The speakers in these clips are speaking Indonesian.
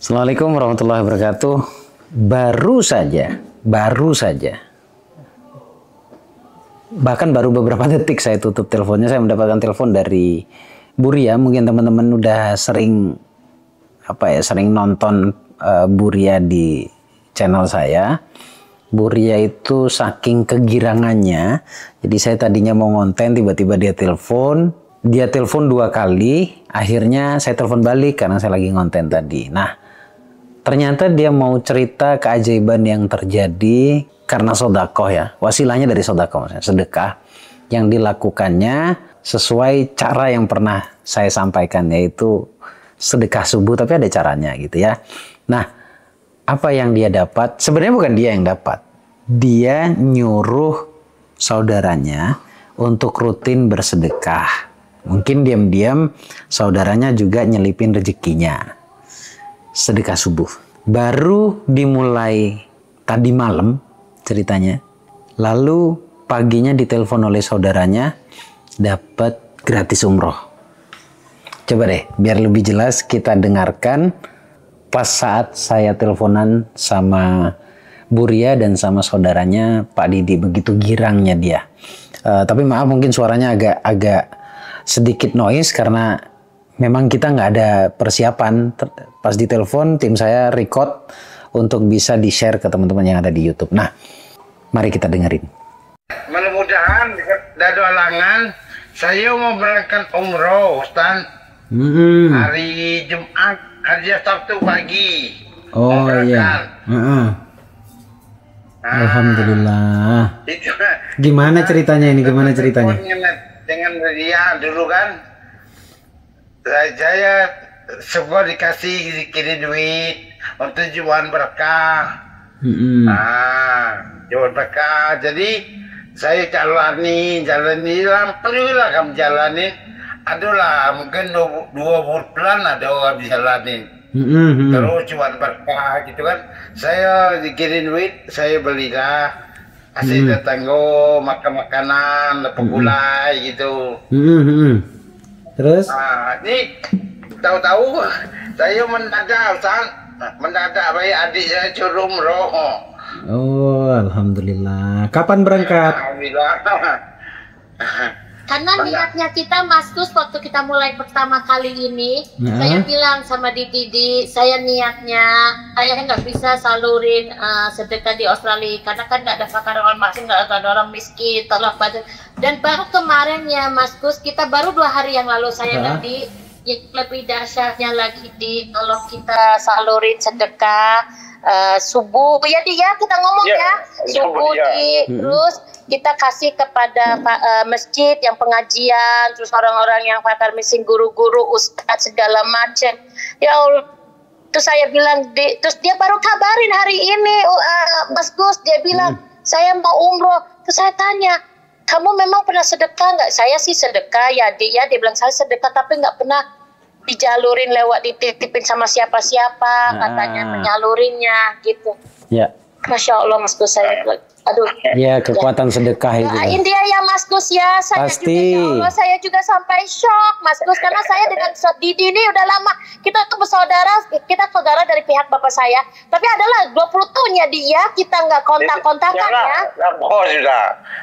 Assalamualaikum warahmatullahi wabarakatuh. Baru saja. Bahkan baru beberapa detik saya tutup teleponnya, saya mendapatkan telepon dari Buria. Mungkin teman-teman udah sering nonton Buria di channel saya. Buria itu saking kegirangannya, jadi saya tadinya mau ngonten, tiba-tiba dia telepon 2 kali, akhirnya saya telepon balik karena saya lagi ngonten tadi. Nah, ternyata dia mau cerita keajaiban yang terjadi karena sodakoh ya, wasilahnya dari sodakoh, maksudnya sedekah yang dilakukannya sesuai cara yang pernah saya sampaikan, yaitu sedekah subuh, tapi ada caranya gitu ya. Nah, apa yang dia dapat? Sebenarnya bukan dia yang dapat. Dia nyuruh saudaranya untuk rutin bersedekah. Mungkin diam-diam saudaranya juga nyelipin rezekinya. Sedekah subuh. Baru dimulai tadi malam ceritanya. Lalu paginya ditelepon oleh saudaranya dapat gratis umroh. Coba deh, biar lebih jelas kita dengarkan pas saat saya teleponan sama Buria dan sama saudaranya Pak Didi, begitu girangnya dia. Tapi maaf, mungkin suaranya agak sedikit noise karena memang kita nggak ada persiapan. Pas ditelepon tim saya record untuk bisa di-share ke teman-teman yang ada di YouTube. Nah, mari kita dengerin. Mudah-mudahan dado alangan saya mau berangkat umroh, Ustaz. Hari Jumat, hari Sabtu pagi. Oh iya. Alhamdulillah. Gimana ceritanya ini? Gimana ceritanya? Dengan dia dulu kan, saya sebuah dikasih duit untuk jualan berkah. Jualan berkah. Jadi saya jalani alhamdulillah kamu jalanin. Adalah mungkin 2 bulan ada orang dijalanin. Terus cuman berkah gitu kan. Saya dikirim duit, saya belilah kasih tetangga makan makanan, lepuk gulai gitu. Terus? Nah, ini tahu-tahu saya mendadak bayi adik saya suruh umroh. Oh, alhamdulillah. Kapan berangkat? Alhamdulillah. Karena niatnya kita, Mas Gus, waktu kita mulai pertama kali ini, saya bilang sama Didi, saya niatnya, saya nggak bisa salurin sedekah di Australia, karena kan nggak ada fakir orang masing, nggak ada orang miskin, tolak badan. Dan baru kemarin ya, Mas Gus, kita baru 2 hari yang lalu saya tadi, yang lebih dahsyatnya lagi kalau kita salurin sedekah subuh, ya dia kita ngomong ya subuh terus kita kasih kepada masjid yang pengajian, terus orang-orang yang fakir miskin, guru-guru, ustadz segala macam. Ya Allah, terus saya bilang, terus dia baru kabarin hari ini, Mas Gus, dia bilang saya mau umroh. Terus saya tanya, kamu memang pernah sedekah nggak? Saya sih sedekah ya, dia bilang saya sedekah tapi nggak pernah dijalurin lewat dititipin sama siapa-siapa, katanya menyalurinnya gitu. Ya. Masya Allah, Mas Gus, saya aduh. Ya, kekuatan sedekah itu. Doain dia ya, Mas Gus ya. Saya pasti. Juga, ya Allah, saya juga sampai shock, Mas Gus, karena saya dengan Didi ini udah lama. Kita tuh bersaudara, kita saudara dari pihak bapak saya. Tapi adalah 20 tahun ya dia, kita nggak kontak-kontakan ya.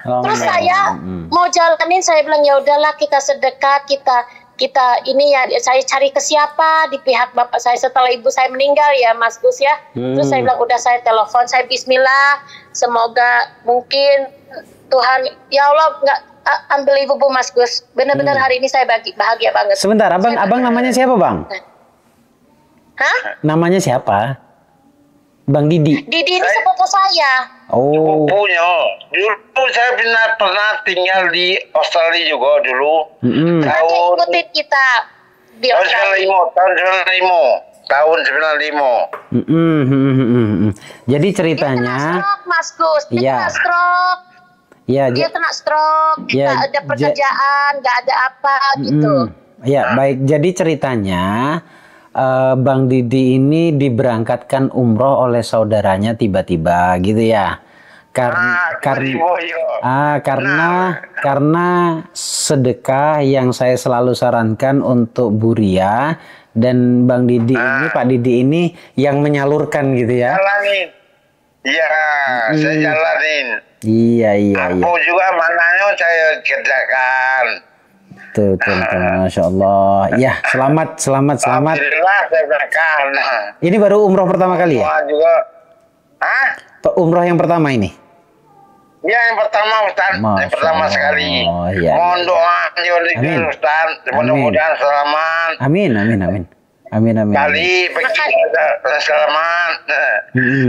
Terus saya mau jalanin, saya bilang ya udahlah kita sedekah, kita ini ya, saya cari ke siapa di pihak bapak saya setelah ibu saya meninggal ya, Mas Gus ya. Terus saya bilang udah, saya telepon, saya bismillah, semoga mungkin Tuhan ya Allah nggak ambil ibu Mas Gus. Benar-benar hari ini saya bahagia banget. Sebentar, abang namanya siapa, Bang? Hah? Namanya siapa? Bang Didi. Didi ini sepupu saya. Oh. Sepupunya. Dulu saya pernah tinggal di Australia juga dulu. Nanti ikutin kita di Australia. Tahun 95. Jadi ceritanya. Dia kena stroke, Mas Gus. Dia kena stroke. Ya, dia kena stroke. Nggak ada pekerjaan, nggak ada apa gitu. Ya, baik. Jadi ceritanya. Bang Didi ini diberangkatkan umroh oleh saudaranya tiba-tiba gitu ya. Karena sedekah yang saya selalu sarankan untuk Buria Dan Bang Didi ini, Pak Didi ini yang menyalurkan gitu ya? Jalanin. Iya, saya jalanin. Iya. Aku juga mananya saya kerjakan. Tuh, Masya Allah. Ya, selamat. Alhamdulillah saya kerjakan. Ini baru umroh pertama kali ya? Juga. Hah? Umroh yang pertama ini? Ya, yang pertama Ustaz, yang pertama sekali. Ya. Mohon doa Ustaz, mudah-mudahan selamat. Amin. Kali begini selamat.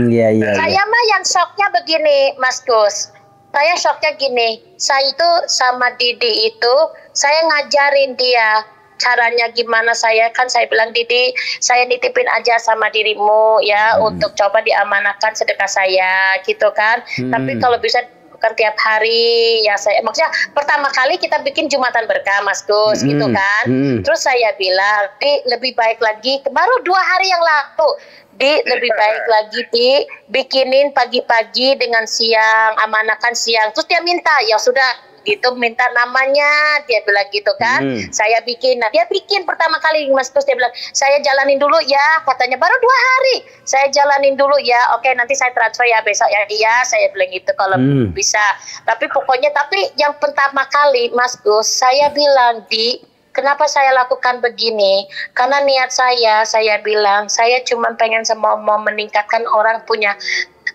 Iya. Saya mah yang shocknya begini, Mas Gus. Saya shocknya gini, saya itu sama Didi itu, saya ngajarin dia caranya gimana. Saya bilang, Didi, saya nitipin aja sama dirimu ya, untuk coba diamanahkan sedekah saya gitu kan. Tapi kalau bisa bukan tiap hari ya, saya maksudnya pertama kali kita bikin Jumatan Berkah, Mas Gus, gitu kan. Terus saya bilang, Di, lebih baik lagi, baru 2 hari yang lalu, Di, lebih baik lagi Di bikinin pagi-pagi dengan siang, amanahkan siang. Terus dia minta, ya sudah gitu, minta namanya, dia bilang gitu kan. Saya bikin, nah dia bikin pertama kali, Mas Gus, dia bilang, saya jalanin dulu ya, katanya baru 2 hari, saya jalanin dulu ya, oke nanti saya transfer ya besok ya dia, saya bilang gitu kalau bisa. Tapi pokoknya, tapi yang pertama kali, Mas Gus, saya bilang, Di, kenapa saya lakukan begini? Karena niat saya bilang, saya cuma pengen mau meningkatkan orang punya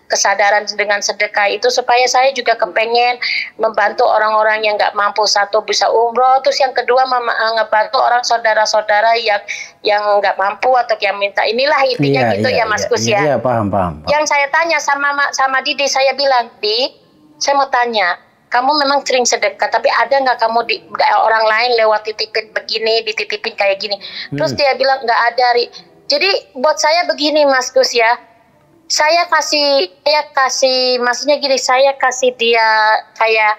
kesadaran dengan sedekah itu, supaya saya juga kepengen membantu orang-orang yang nggak mampu, satu bisa umroh, terus yang kedua ngebantu orang saudara-saudara yang nggak mampu atau yang minta. Inilah intinya ya Mas Gus ya. Iya, paham. Yang saya tanya sama Didi, saya bilang, Di, saya mau tanya, kamu memang sering sedekah, tapi ada nggak kamu di orang lain lewat titipin begini, dititipin kayak gini? Terus dia bilang nggak ada, Ri. Jadi buat saya begini, Mas Gus ya, saya kasih maksudnya gini, saya kasih dia kayak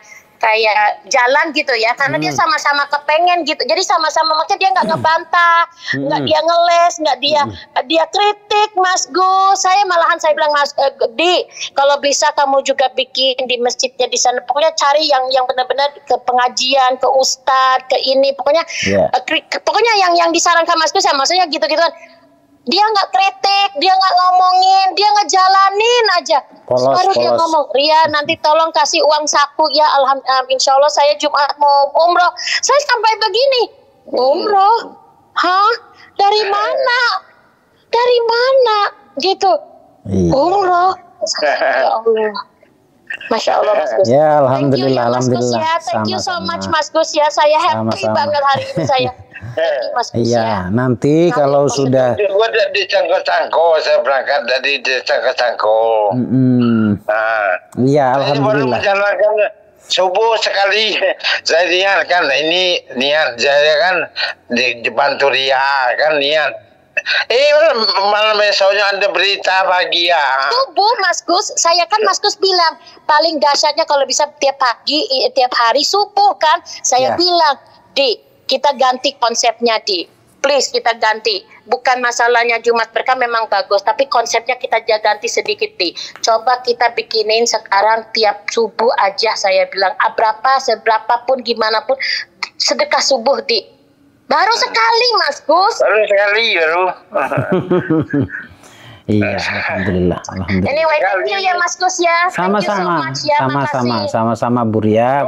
jalan gitu ya, karena dia sama-sama kepengen gitu. Jadi sama-sama, makanya dia nggak ngebantah, nggak dia ngeles, nggak dia kritik, Mas Gus. Saya malahan saya bilang, Mas Di, kalau bisa kamu juga bikin di masjidnya di sana. Pokoknya cari yang benar-benar ke pengajian, ke ustadz, ke ini, pokoknya pokoknya yang disarankan Mas Gus ya, maksudnya gitu kan. Dia nggak kritik, dia nggak ngomongin, dia ngejalanin aja. Baru dia ngomong, Ria nanti tolong kasih uang saku ya, insya Allah saya Jumat mau umroh. Saya sampai begini, umroh? Hah? Dari mana? Gitu. Umroh? Ya Allah. Masya Allah, Mas Gus. Ya, alhamdulillah, alhamdulillah. Thank you so much, Mas Gus ya. Saya happy banget hari ini saya. Iya, nanti kalau sudah di Cangko-Cangko, saya berangkat dari desa ke Cangko. Iya, alhamdulillah. Menjalankan subuh sekali. Saya niat kan, ini niat saya kan dibantu Ria kan niat. Malam besoknya ada berita bahagia. Subuh, Mas Gus. Saya kan Mas Gus bilang paling dahsyatnya kalau bisa tiap pagi, tiap hari subuh kan. Saya bilang, Di, kita ganti konsepnya, Di. Please kita ganti. Bukan masalahnya Jumat Berkah memang bagus, tapi konsepnya kita ganti sedikit, Di. Coba kita bikinin sekarang tiap subuh aja, saya bilang. Seberapa pun, gimana pun, sedekah subuh, Di. Baru sekali, Mas Gus. Baru sekali, baru. Iya, alhamdulillah. Anyway, thank you ya Mas Gus ya. Sama-sama, sama-sama Bu Ria.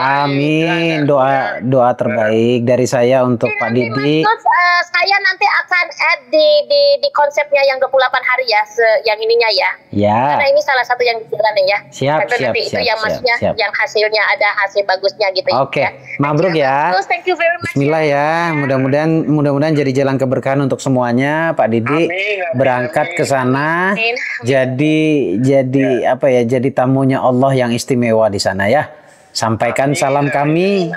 Amin. Doa terbaik dari saya untuk Pak Didi. Mas Gus, saya nanti akan add di konsepnya yang 28 hari ya, yang ininya ya. Ya. Karena ini salah satu yang dijalanin ya. Siap. Itu yang maksudnya yang hasilnya ada hasil bagusnya gitu. Oke. Ya. Mabruk ya. Mas Gus, thank you very much. Bismillah ya. Mudah-mudahan jadi jalan keberkahan untuk semuanya, Pak Didi. Amin. Berangkat ke sana, jadi tamunya Allah yang istimewa di sana ya. Sampaikan salam kami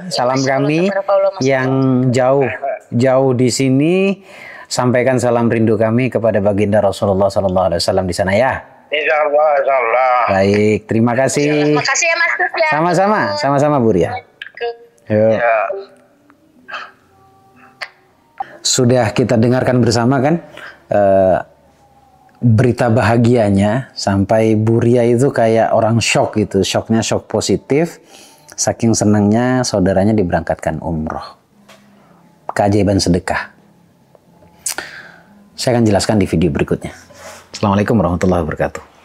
yang jauh di sini. Sampaikan salam rindu kami kepada baginda Rasulullah SAW di sana ya. Insyaallah. Baik, terima kasih. Terima kasih ya Mas Gus ya. Sama-sama Bu Ria. Yuk. Sudah kita dengarkan bersama kan berita bahagianya, sampai Bu Ria itu kayak orang shock gitu, shocknya shock positif, saking senangnya saudaranya diberangkatkan umroh. Keajaiban sedekah. Saya akan jelaskan di video berikutnya. Assalamualaikum warahmatullahi wabarakatuh.